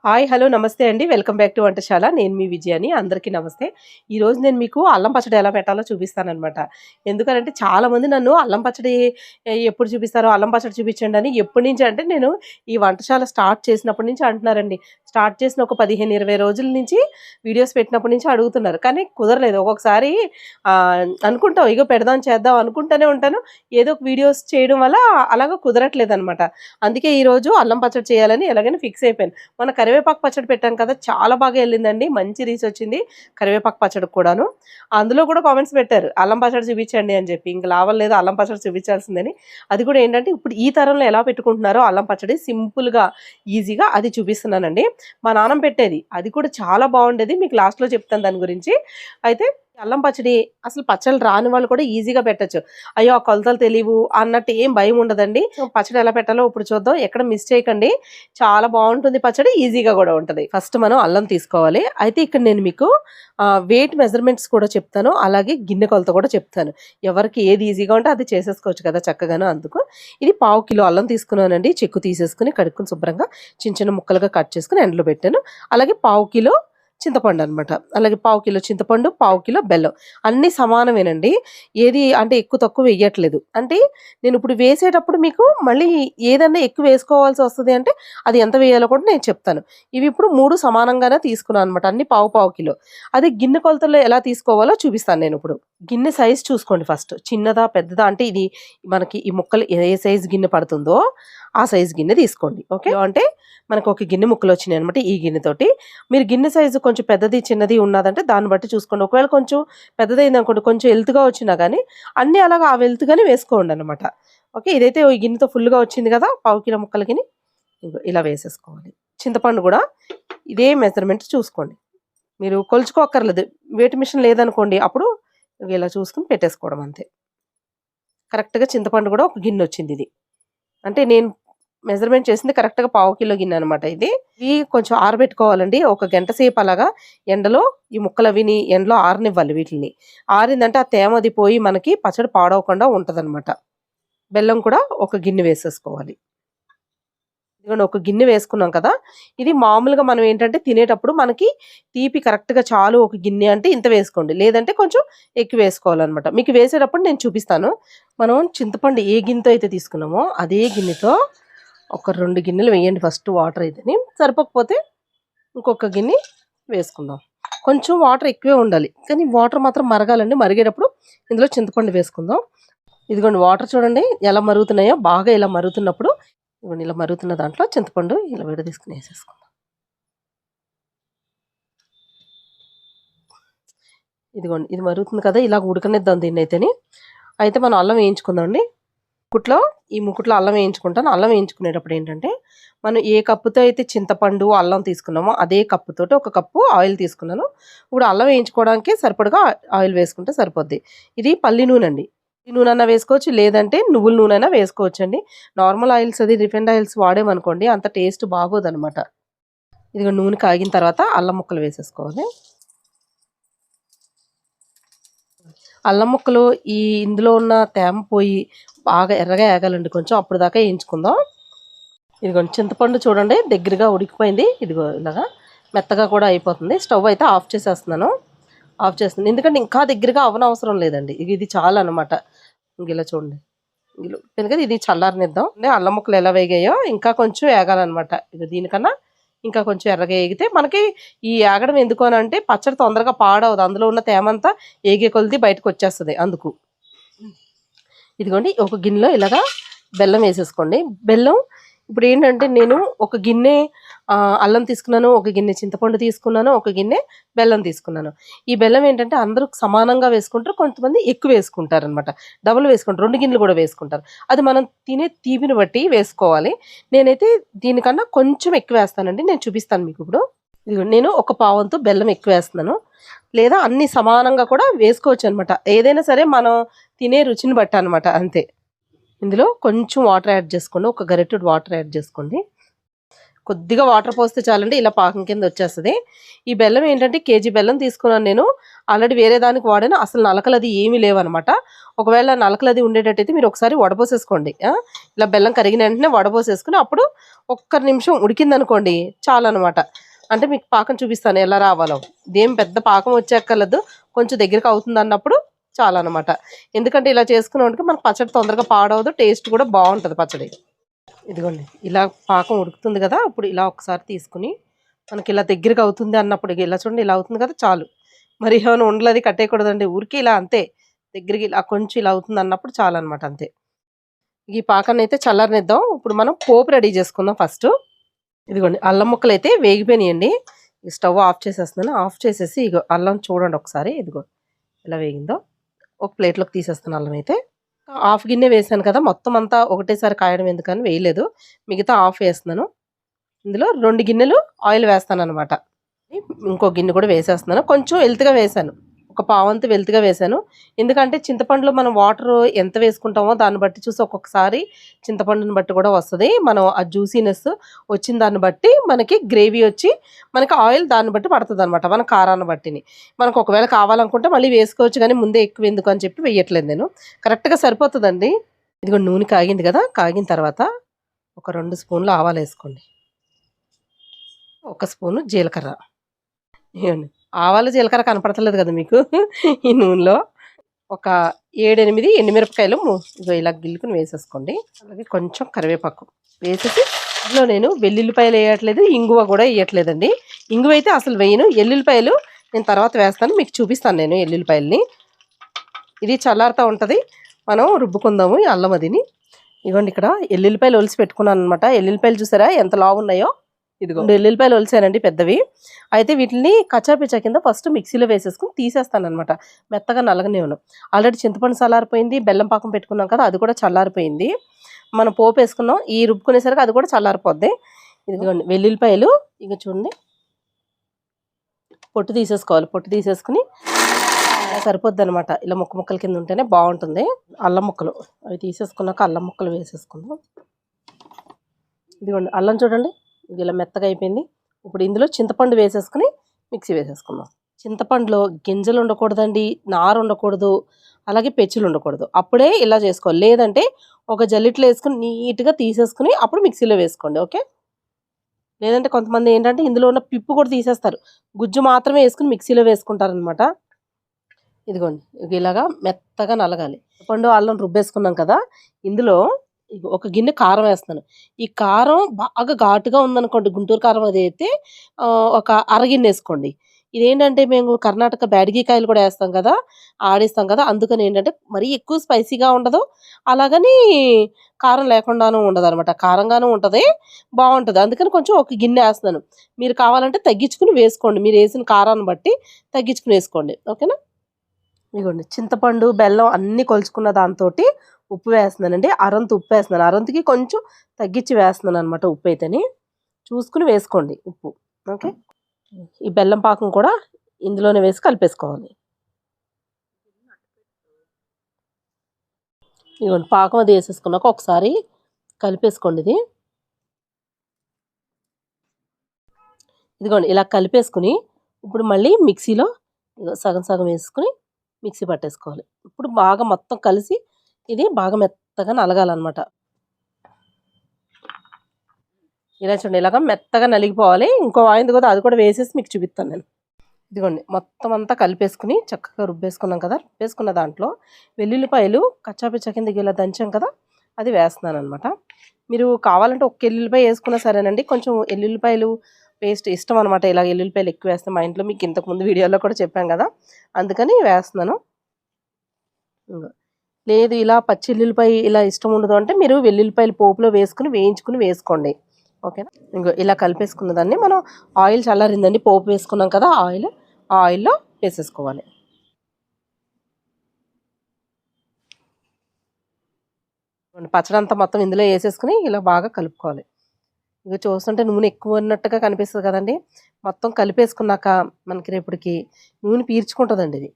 Hi hello నమస్తే అండి. Welcome back to Vantasala. నేను మీ విజయాని. అందరికీ నమస్తే. ఈరోజు నేను మీకు అల్లం పచ్చడి ఎలా పెట్టాలో చూపిస్తాననమాట. ఎందుకనంటే చాలామంది నన్ను అల్లం పచ్చడి ఎప్పుడు చూపిస్తారో అల్లం పచ్చడి చూపించండి అని ఎప్పటి నుంచి అంటే నేను ఈ వంటశాల స్టార్ట్ చేసినప్పటి నుంచి అంటున్నారండి. స్టార్ట్ చేసిన ఒక 15, 20 రోజుల నుంచి వీడియోస్ పెట్టినప్పటి నుంచి అడుగుతున్నారు. కానీ కుదరలేదు. ఒక్కొక్కసారి అనుకుంటాం ఇగో పెడదాం చేద్దాం అనుకుంటూనే ఉంటాను. ఏదో ఒక వీడియోస్ చేయడం వల్ల అలాగా కుదరట్లేదనమాట. అందుకే ఈరోజు అల్లం పచ్చడి చేయాలని ఎలాగైనా ఫిక్స్ అయిపోయాను. మన కరివేపాకు పచ్చడి పెట్టాను కదా! చాలా బాగా ఎళ్ళిందండి. మంచి రీచ్ వచ్చింది కరివేపాకు పచ్చడికి కూడాను. అందులో కూడా కామెంట్స్ పెట్టారు. అల్లం పచ్చడి చూపించండి అని చెప్పి. ఇంక లాభం లేదు అల్లం పచ్చడి చూపించాల్సిందని. అది కూడా ఏంటంటే ఇప్పుడు ఈ తరంలో ఎలా పెట్టుకుంటున్నారో అల్లం పచ్చడి సింపుల్‌గా, ఈజీగా అది చూపిస్తున్నానండి. మా నాన్నమ్మ పెట్టేది. అది కూడా చాలా బావుండేది. మీకు లాస్ట్‌లో చెప్తాను దాని గురించి. అయితే అల్లం పచ్చడి అసలు పచ్చళ్ళు రాని వాళ్ళు కూడా ఈజీగా పెట్టొచ్చు. అయ్యో! ఆ కొలతలు తెలీవు అన్నట్టు ఏం భయం ఉండదండి. సో, పచ్చడి ఎలా పెట్టాలో ఇప్పుడు చూద్దాం. ఎక్కడ మిస్ చేయకండి. చాలా బావుంటుంది పచ్చడి. ఈజీగా గూడా ఉంటది. ఫస్ట్ మనం అల్లం తీసుకోవాలి. అయితే ఇక్కడ నేను మీకు వెయిట్ మెజర్‌మెంట్స్ కూడా చెప్తాను. అలాగే గిన్నె కొలత కూడా చెప్తాను. ఎవరికి ఏది ఈజీగా ఉంటే అది చేసేసుకోవచ్చు కదా! చక్కగాను అందుకు. ఇది పావు కిలో అల్లం తీసుకున్నానండి. చెక్కు తీసేసుకొని, కడుక్కొని శుభ్రంగా చిన్న చిన్న ముక్కలుగా కట్ చేసుకొని ఎండలో పెట్టాను. అలాగే పావు కిలో చింతపండు అనమాట. అలాగే పావు కిలో చింతపండు, పావు కిలో బెల్లం. అన్నీ సమానమేనండి. ఏది అంటే ఎక్కువ తక్కువ వెయ్యట్లేదు. అంటే నేనిప్పుడు వేసేటప్పుడు మీకు మళ్ళీ ఏదన్నా ఎక్కువ వేసుకోవాల్సి వస్తది అంటే అది ఎంత వేయాలో కూడా నేను చెప్తాను. ఇవి ఇప్పుడు 3 సమానంగానే తీసుకున్నాను అనమాట. అన్నీ పావు పావు కిలో. అదే గిన్నె కొలతల్లో ఎలా తీసుకోవాలో చూపిస్తాను నేనిప్పుడు. గిన్నె సైజ్ చూసుకోండి ఫస్ట్. చిన్నదా? పెద్దదా? అంటే ఇది మనకి ఈ ముక్కలు ఏ సైజ్ గిన్నె పడుతుందో ఆ సైజ్ గిన్నె తీసుకోండి. ఓకే. అంటే మనకు ఒక గిన్నె ముక్కలొచ్చినాయనమాట ఈ గిన్నెతోటి. మీరు గిన్నె సైజు కొంచెం పెద్దది, చిన్నది ఉన్నదంటే దాన్ని బట్టి చూసుకోండి. ఒకవేళ కొంచెం పెద్దదయిందనుకోండి, కొంచెం ఎల్తుగా వచ్చినా గానీ అన్నీ అలాగా ఆ వెల్తుగానే వేసుకోండనమాట. ఓకే. ఇదైతే ఈ గిన్నెతో ఫుల్‌గా వచ్చింది గదా! పావు కిలో ముక్కలకిని ఇగో ఇలా వేసేసుకోవాలి. చింతపండు గూడా ఇదే మెజర్‌మెంట్ చూసుకోండి. మీరు కొలుచుకోక్కర్లేదు. వెయిట్ మిషన్ లేదనుకోండి అప్పుడు ఇలా చూసుకొని పెట్టేసుకోవడం అంతే. కరెక్ట్‌గా చింతపండు గూడా ఒక గిన్నొచ్చిందిది. అంటే నేను మెజర్‌మెంట్ చేసింది కరెక్ట్‌గా పావు కిలో గిన్నెనమాట ఇది. ఇవి కొంచెం ఆరబెట్టుకోవాలండి. ఒక గంట సేపు అలాగా ఎండలో ఈ ముక్కలవిని ఎండలో ఆరనివ్వాలి వీటిలిని. ఆరిందంటే ఆ తేమ అది పోయి మనకి పచ్చడి పాడవకుండా ఉంటదనమాట. బెల్లం కూడా ఒక గిన్నె వేసేసుకోవాలి. ఇదిగోండి ఒక గిన్నె వేసుకున్నాం కదా! ఇది మామూలుగా మనం ఏంటంటే తినేటప్పుడు మనకి తీపి కరెక్ట్‌గా చాలు ఒక గిన్నె అంటే ఇంత వేసుకోండి. లేదంటే కొంచెం ఎక్కువ వేసుకోవాలనమాట. మీకు వేసేటప్పుడు నేను చూపిస్తాను. మనం చింతపండు ఏ గిన్నెతో అయితే తీసుకున్నామో అదే గిన్నెతో ఒక 2 గిన్నెలు వేయండి ఫస్ట్ వాటర్ అయితేని. సరిపోకపోతే ఇంకొక గిన్నె వేసుకుందాం. కొంచెం వాటర్ ఎక్కువే ఉండాలి. కానీ వాటర్ మాత్రం మరగాలండి. మరిగేటప్పుడు ఇందులో చింతపండు వేసుకుందాం. ఇదిగోండి వాటర్ చూడండి ఎలా మరుగుతున్నాయో. బాగా ఇలా మరుగుతున్నప్పుడు ఇదిగోండి ఇలా మరుగుతున్న దాంట్లో చింతపండు ఇలా విడదీసుకొని ఏసేసుకుందాం. ఇదిగోండి ఇది మరుగుతుంది కదా! ఇలాగ ఉడకనిద్దాం దీన్నైతేని. అయితే మనం అల్లం వేయించుకుందామండి. ముకుట్లో ఈ ముకుట్లో అల్లం వేయించుకుంటాను. అల్లం వేయించుకునేటప్పుడు ఏంటంటే, మనం ఏ కప్పుతో అయితే చింతపండు, అల్లం తీసుకున్నామో అదే కప్పుతోటి ఒక కప్పు ఆయిల్ తీసుకున్నాను. ఇప్పుడు అల్లం వేయించుకోవడానికి సరిపడగా ఆయిల్ వేసుకుంటే సరిపోద్ది. ఇది పల్లి నూనండి. ఈ నూనెన్నా వేసుకోవచ్చు. లేదంటే నువ్వుల నూనెైనా వేసుకోవచ్చండి. నార్మల్ ఆయిల్స్ అది రిఫైన్డ్ ఆయిల్స్ వాడామనుకోండి అంత టేస్ట్ బాగోదనమాట. ఇదిగో నూనె కాగిన తర్వాత అల్లం ముక్కలు వేసేసుకోవాలి. అల్లం ముక్కలు ఇందులో ఉన్న తేమ పోయి బాగా ఎర్రగా ఏగాలండి కొంచెం. అప్పుడు దాకా వేయించుకుందాం. ఇదిగోండి చింతపండు చూడండి దగ్గరగా ఉడికిపోయింది. ఇదిగో ఇలాగా మెత్తగా కూడా అయిపోతుంది. స్టవ్ అయితే ఆఫ్ చేసేస్తున్నాను. ఆఫ్ చేస్తుంది. ఎందుకంటే ఇంకా దగ్గరగా అవ్వనవసరం లేదండి. ఇది చాలనమాట. ఇలా చూడండి. ఎందుకంటే ఇది చల్లారనిద్దాం. అల్లం ముక్కలు ఎలా వేగాయో ఇంకా కొంచెం ఏగాలన్నమాట. ఇది దీనికన్నా ఇంకా కొంచెం ఎర్రగా ఏగితే మనకి ఈ ఏగడం ఎందుకు అని అంటే పచ్చడి తొందరగా పాడవదు. అందులో ఉన్న తేమంతా ఏగే కొలిది బయటకు వచ్చేస్తుంది అందుకు. ఇదిగోండి ఒక గిన్నెలో ఇలాగా బెల్లం వేసేసుకోండి. బెల్లం ఇప్పుడు ఏంటంటే నేను ఒక గిన్నె అల్లం తీసుకున్నాను, ఒక గిన్నె చింతపండు తీసుకున్నాను, ఒక గిన్నె బెల్లం తీసుకున్నాను. ఈ బెల్లం ఏంటంటే అందరూ సమానంగా వేసుకుంటారు. కొంతమంది ఎక్కువ వేసుకుంటారనమాట. డబుల్ వేసుకుంటారు. 2 గిన్నెలు కూడా వేసుకుంటారు. అది మనం తినే తీపిని బట్టి వేసుకోవాలి. నేనైతే దీనికన్నా కొంచెం ఎక్కువ వేస్తానండి. నేను చూపిస్తాను మీకు ఇప్పుడు. ఇదిగోండి నేను ఒక పావంతు బెల్లం ఎక్కువ వేస్తున్నాను. లేదా అన్ని సమానంగా కూడా వేసుకోవచ్చు అనమాట. ఏదైనా సరే మనం తినే రుచిని బట్టి అనమాట అంతే. ఇందులో కొంచెం వాటర్ యాడ్ చేసుకోండి. ఒక గరిటెడు వాటర్ యాడ్ చేసుకోండి. కొద్దిగా వాటర్ పోస్తే చాలండి ఇలా పాకం కింద వచ్చేస్తుంది. ఈ బెల్లం ఏంటంటే కేజీ బెల్లం తీసుకున్నాను నేను. ఆల్రెడీ వేరే దానికి వాడాను. అసలు నలకలు అది ఏమీ లేవనమాట. ఒకవేళ నలకలు అది ఉండేటట్టయితే మీరు ఒకసారి వడపోసేసుకోండి. ఇలా బెల్లం కరిగిన వెంటనే వడపోసేసుకుని అప్పుడు ఒక్క నిమిషం ఉడికిందనుకోండి చాలన్నమాట. అంటే మీకు పాకం చూపిస్తాను ఎలా రావాలో. ఇదేం పెద్ద పాకం వచ్చేక్కర్లేదు, కొంచెం దగ్గరికి అవుతుంది అన్నప్పుడు చాలన్నమాట. ఎందుకంటే ఇలా చేసుకున్నామంటే మనకు పచ్చడి తొందరగా పాడవదు, టేస్ట్ కూడా బాగుంటుంది పచ్చడి. ఇదిగోండి ఇలా పాకం ఉడుకుతుంది కదా, ఇప్పుడు ఇలా ఒకసారి తీసుకుని మనకి ఇలా దగ్గరగా అవుతుంది అన్నప్పుడు ఇలా చూడండి, ఇలా అవుతుంది కదా చాలు. మరి ఏమైనా ఉండలు అది కట్టేయకూడదండి, ఊరికి ఇలా అంతే దగ్గరికి ఇలా కొంచెం ఇలా అవుతుంది అన్నప్పుడు చాలు అనమాట, అంతే. ఈ పాకాన్ని అయితే చల్లారనిద్దాం. ఇప్పుడు మనం పోపు రెడీ చేసుకుందాం ఫస్ట్. ఇదిగోండి అల్లం ముక్కలు అయితే వేగిపోయినాయండి. స్టవ్ ఆఫ్ చేసేస్తున్నాను. ఆఫ్ చేసేసి ఇగో అల్లం చూడండి ఒకసారి, ఇదిగో ఎలా వేగిందో. ఒక ప్లేట్లోకి తీసేస్తాను అల్లం అయితే. హాఫ్ గిన్నె వేసాను కదా, మొత్తం అంతా ఒకటేసారి కాయడం ఎందుకని వేయలేదు, మిగతా ఆఫ్ వేస్తున్నాను. ఇందులో 2 గిన్నెలు ఆయిల్ వేస్తాను అనమాట. ఇంకో గిన్నె కూడా వేసేస్తున్నాను. కొంచెం వెల్తిగా వేసాను, ఒక పావంతు వెల్తిగా వేసాను. ఎందుకంటే చింతపండులో మనం వాటర్ ఎంత వేసుకుంటామో దాన్ని బట్టి చూసి ఒక్కొక్కసారి చింతపండుని బట్టి కూడా వస్తుంది. మనం ఆ జ్యూసీనెస్ వచ్చిన దాన్ని బట్టి మనకి గ్రేవీ వచ్చి మనకి ఆయిల్ దాన్ని బట్టి పడుతుంది అనమాట, మన కారాన్ని బట్టిని. మనకు ఒకవేళ కావాలనుకుంటే మళ్ళీ వేసుకోవచ్చు, కానీ ముందే ఎక్కువ ఎందుకు అని చెప్పి వేయట్లేదు నేను. కరెక్ట్గా సరిపోతుందండి. ఇదిగో నూనె కాగింది కదా, కాగిన తర్వాత ఒక 2 స్పూన్లు ఆవాలు వేసుకోండి, 1 స్పూను జీలకర్ర. ఏమండి ఆవాలు జీలకర్ర కనపడతలేదు కదా మీకు ఈ నూనెలో. ఒక 7-8 ఎండుమిరపకాయలు ఇగో ఇలా గిల్లుకుని వేసేసుకోండి. అలాగే కొంచెం కరివేపాకు వేసేసి ఇందులో నేను వెల్లుల్లిపాయలు వేయట్లేదు, ఇంగువ కూడా వేయట్లేదండి. ఇంగువ అయితే అసలు వేయను. ఎల్లుల్లిపాయలు నేను తర్వాత వేస్తాను, మీకు చూపిస్తాను నేను ఎల్లుల్లిపాయలని. ఇది చల్లారుతూ ఉంటుంది, మనం రుబ్బుకుందాము ఈ అల్లం అదిని. ఇదిగోండి ఇక్కడ ఎల్లుల్లిపాయలు ఒలిసి పెట్టుకున్నాను అనమాట. ఎల్లుల్లిపాయలు చూసారా ఎంత లావు ఉన్నాయో. ఇదిగో ఎల్లుల్లిపాయలు ఒలిసానండి పెద్దవి. అయితే వీటిని కచ్చాపిచ్చా కింద ఫస్ట్ మిక్సీలో వేసేసుకుని తీసేస్తాను అనమాట, మెత్తగా నలగనివ్వను. ఆల్రెడీ చింతపండు చల్లారిపోయింది, బెల్లం పాకం పెట్టుకున్నాం కదా అది కూడా చల్లారిపోయింది. మనం పోపు వేసుకున్నాం, ఈ రుబ్బుకునేసరికి అది కూడా చల్లారిపోద్ది. ఇదిగోండి వెల్లుల్లిపాయలు ఇక చూడండి, పొట్టు తీసేసుకోవాలి. పొట్టు తీసేసుకుని సరిపోద్ది అనమాట, ఇలా ముక్కల కింద ఉంటేనే బాగుంటుంది. అల్లం ముక్కలు అవి తీసేసుకున్నాక అల్లం ముక్కలు వేసేసుకుందాం. ఇదిగోండి అల్లం చూడండి ఇలా మెత్తగా అయిపోయింది. ఇప్పుడు ఇందులో చింతపండు వేసేసుకుని మిక్సీ వేసేసుకుందాం. చింతపండులో గింజలు ఉండకూడదండి, నారు ఉండకూడదు, అలాగే పెచ్చులు ఉండకూడదు. అప్పుడే ఇలా చేసుకోవాలి. లేదంటే ఒక జల్లిట్లో వేసుకుని నీట్గా తీసేసుకుని అప్పుడు మిక్సీలో వేసుకోండి, ఓకే. లేదంటే కొంతమంది ఏంటంటే ఇందులో ఉన్న పిప్పు కూడా తీసేస్తారు, గుజ్జు మాత్రమే వేసుకుని మిక్సీలో వేసుకుంటారనమాట. ఇదిగోండి ఇలాగా మెత్తగా నలగాలి. పండు అల్లం రుబ్బేసుకున్నాం కదా, ఇందులో ఒక గిన్నె కారం వేస్తున్నాను. ఈ కారం బాగా ఘాటుగా ఉందనుకోండి, గుంటూరు కారం అది అయితే ఒక అరగిన్నె వేసుకోండి. ఇదేంటంటే మేము కర్ణాటక బ్యాడిగి కాయలు కూడా వేస్తాం కదా, ఆడిస్తాం కదా, అందుకని ఏంటంటే మరీ ఎక్కువ స్పైసీగా ఉండదు, అలాగని కారం లేకుండాను ఉండదు అనమాట, కారంగానూ ఉంటుంది, బాగుంటుంది. అందుకని కొంచెం ఒక గిన్నె వేస్తున్నాను. మీరు కావాలంటే తగ్గించుకుని వేసుకోండి, మీరు వేసిన కారాన్ని బట్టి తగ్గించుకుని వేసుకోండి, ఓకేనా. ఇదిగోండి చింతపండు బెల్లం అన్నీ కొలుచుకున్న దాంతో ఉప్పు వేస్తున్నానండి. అరంత ఉప్పు వేస్తున్నాను, అరంతకి కొంచెం తగ్గించి వేస్తున్నాను అనమాట. ఉప్పు అయితేని చూసుకుని వేసుకోండి ఉప్పు, ఓకే. ఈ బెల్లం పాకం కూడా ఇందులోనే వేసి కలిపేసుకోవాలి. ఇదిగోండి పాకం అది వేసేసుకున్నాక ఒకసారి కలిపేసుకోండి. ఇదిగోండి ఇలా కలిపేసుకుని ఇప్పుడు మళ్ళీ మిక్సీలో సగం సగం వేసుకుని మిక్సీ పట్టేసుకోవాలి. ఇప్పుడు బాగా మొత్తం కలిసి ఇది బాగా మెత్తగా నలగాలన్నమాట. ఇలా చూడండి ఇలాగ మెత్తగా నలిగిపోవాలి. ఇంకో వాయింది కదా, అది కూడా వేసేసి మీకు చూపిస్తాను నేను. ఇదిగోండి మొత్తం అంతా కలిపేసుకుని చక్కగా రుబ్బేసుకున్నాం కదా, రుబ్బేసుకున్న దాంట్లో వెల్లుల్లిపాయలు కచ్చాపిచ్చా కింద ఇలా దంచాం కదా, అది వేస్తున్నాను అనమాట. మీరు కావాలంటే ఒక్క ఎల్లుల్లిపాయ వేసుకున్నా సరేనండి, కొంచెం ఎల్లుల్లిపాయలు పేస్ట్ ఇష్టం అనమాట. ఇలా ఎల్లుల్లిపాయలు ఎక్కువ వేస్తాం మా ఇంట్లో, మీకు ఇంతకుముందు వీడియోలో కూడా చెప్పాం కదా, అందుకని వేస్తున్నాను. లేదు ఇలా పచ్చి ఎల్లుల్లిపాయ ఇలా ఇష్టం ఉండదు అంటే మీరు వెల్లుల్లిపాయలు పోపులో వేసుకుని వేయించుకుని వేసుకోండి, ఓకేనా. ఇంకో ఇలా కలిపేసుకున్న దాన్ని మనం ఆయిల్ చల్లారిందండి, పోపు వేసుకున్నాం కదా, ఆ ఆయిల్లో వేసేసుకోవాలి. పచ్చడి అంతా మొత్తం ఇందులో వేసేసుకుని ఇలా బాగా కలుపుకోవాలి. ఇక చూస్తుంటే నూనె ఎక్కువ ఉన్నట్టుగా కనిపిస్తుంది కదండి, మొత్తం కలిపేసుకున్నాక మనకి రేపటికి నూనె పీల్చుకుంటుందండి. ఇది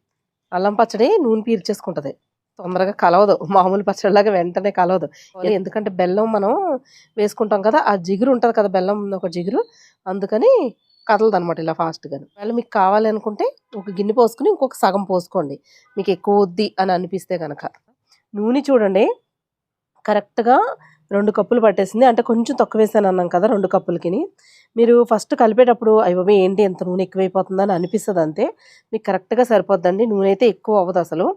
అల్లం పచ్చడి నూనె పీల్చేసుకుంటుంది. తొందరగా కలవదు. మామూలు పచ్చడిలాగా వెంటనే కలవదు. ఎందుకంటే బెల్లం మనం వేసుకుంటాం కదా! ఆ జిగురు ఉంటది కదా! బెల్లం ఒక జిగురు. అందుకని కదలదనమాట ఇలా ఫాస్ట్‌గాను. ఒకవేళ మీకు కావాలి అనుకుంటే ఒక గిన్నె పోసుకొని ఇంకొక సగం పోసుకోండి. మీకు ఎక్కువొద్ది అని అనిపిస్తే గనక. నూనె చూడండి కరెక్ట్‌గా 2 కప్పులు పట్టేసింది. అంటే కొంచెం తక్కువేసానన్నాం కదా! 2 కప్పులకిని. మీరు ఫస్ట్ కలిపేటప్పుడు అయ్య బాబోయ్! ఏంటి ఇంత నూనె ఎక్కువైపోతుందని అనిపిస్తదంతే. మీకు కరెక్ట్‌గా సరిపోద్దండి. నూనె అయితే ఎక్కువ అవ్వదసలు.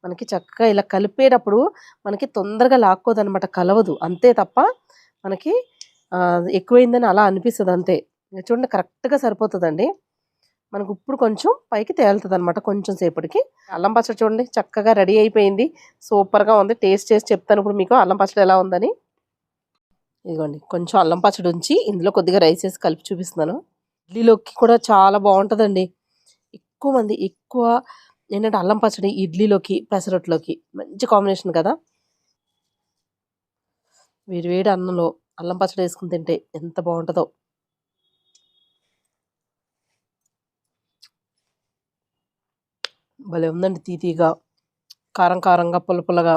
మనకి చక్కగా ఇలా కలిపేటప్పుడు మనకి తొందరగా లాక్కోదనమాట. కలవదు. అంతే తప్ప మనకి ఎక్కువైందని అలా అనిపిస్తదంతే. చూడండి కరెక్ట్‌గా సరిపోతదండి. మనకిప్పుడు కొంచెం పైకి తేలుతదనమాట కొంచెం సేపటికి. అల్లం పచ్చడి చూడండి చక్కగా రెడీ అయిపోయింది. సూపర్‌గా ఉంది. టేస్ట్ చేసి చెప్తాను ఇప్పుడు మీకు అల్లం పచ్చడి ఎలా ఉందని. ఇదిగోండి కొంచెం అల్లం పచ్చడి ఉంచి ఇందులో కొద్దిగా రైస్ ఏసి కలిపి చూపిస్తున్నాను. ఇడ్లీలోకి కూడా చాలా బావుంటదండి. ఎక్కువ ఏంటంటే అల్లం పచ్చడి ఇడ్లీలోకి, పెసరట్టులోకి మంచి కాంబినేషన్ కదా! వేడి వేడి అన్నంలో అల్లం పచ్చడి ఏసుకొని తింటే ఎంత బావుంటదో. భలే ఉందండి తీయగా, కారం కారంగా, పుల్ల పుల్లగా.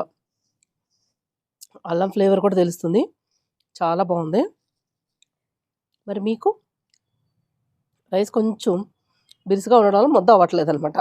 అల్లం ఫ్లేవర్ కూడా తెలుస్తుంది. చాలా బావుంది. మరి మీకు రైస్ కొంచెం బిరుసుగా ఉండడం వల్ల ముద్ద అవ్వట్లేదనమాట.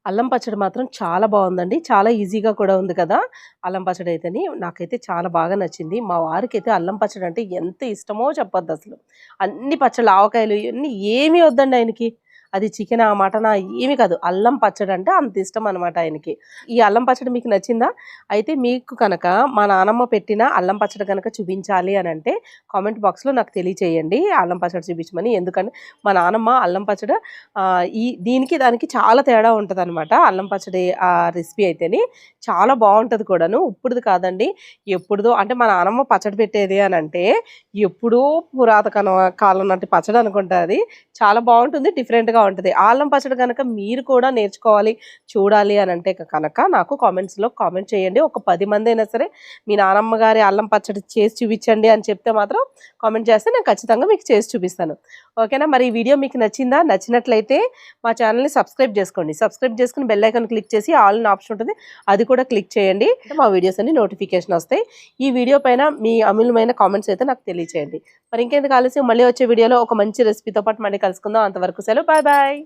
అల్లం పచ్చడి మాత్రం చాలా బావుందండి. చాలా ఈజీగా కూడా ఉంది కదా! అల్లం పచ్చడి అయితేని. నాకైతే చాలా బాగా నచ్చింది. మా వారికైతే అల్లం పచ్చడి అంటే ఎంత ఇష్టమో చెప్పొద్దసలు. అన్ని పచ్చళ్ళు ఆవకాయలు ఇయన్నీ ఏమీ వద్దండి ఆయనకి. అది చికెనా, మటనా ఏమి కాదు. అల్లం పచ్చడి అంటే అంత ఇష్టం అనమాట ఆయనకి. ఈ అల్లం పచ్చడి మీకు నచ్చిందా? అయితే మీకు కనుక మా నానమ్మ పెట్టిన అల్లం పచ్చడి గనక చూపించాలి అనంటే కామెంట్ బాక్స్‌లో నాకు తెలియచేయండి. అల్లం పచ్చడి చూపించమని. ఎందుకంటే మా నానమ్మ అల్లం పచ్చడి దీనికి దానికి చాలా తేడా ఉంటదనమాట. అల్లం పచ్చడి రెసిపీ అయితేని. చాలా బావుంటది కూడాను. ఇప్పుడుది కాదండి. ఎప్పుడుదో అంటే మా నానమ్మ పచ్చడి పెట్టేది అనంటే ఎప్పుడో కాలం నాటి పచ్చడి అనుకుంటా అది. చాలా బావుంటుంది. డిఫరెంట్‌గా ఉంటది. ఆ అల్లం పచ్చడి గనక మీరు కూడా నేర్చుకోవాలి, చూడాలి అనంటే కనుక నాకు కామెంట్స్‌లో కామెంట్ చేయండి. ఒక 10 మందైనా సరే మీ నానమ్మ గారి అల్లం పచ్చడి చేసి చూపించండి అని చెప్తే మాత్రం కామెంట్ చేస్తే నేను ఖచ్చితంగా మీకు చేసి చూపిస్తాను. ఓకేనా? మరి ఈ వీడియో మీకు నచ్చిందా? నచ్చినట్లయితే మా ఛానెల్‌ని సబ్స్క్రైబ్ చేసుకోండి. సబ్స్క్రైబ్ చేసుకొని బెల్ ఐకాన్ క్లిక్ చేసి ఆల్ అనే ఆప్షన్ ఉంటుంది. అది కూడా క్లిక్ చేయండి. అంటే మా వీడియోస్ అన్ని నోటిఫికేషన్ వస్తాయి. ఈ వీడియో పైన మీ అమూల్యమైన కామెంట్స్ అయితే నాకు తెలియచేయండి. మరి ఇంకెందుకు ఆలస్యం మళ్ళీ వచ్చే వీడియోలో ఒక మంచి రెసిపీతో పాటు మళ్ళీ కలుసుకుందాం. అంతవరకు సెలవు. Bye bye.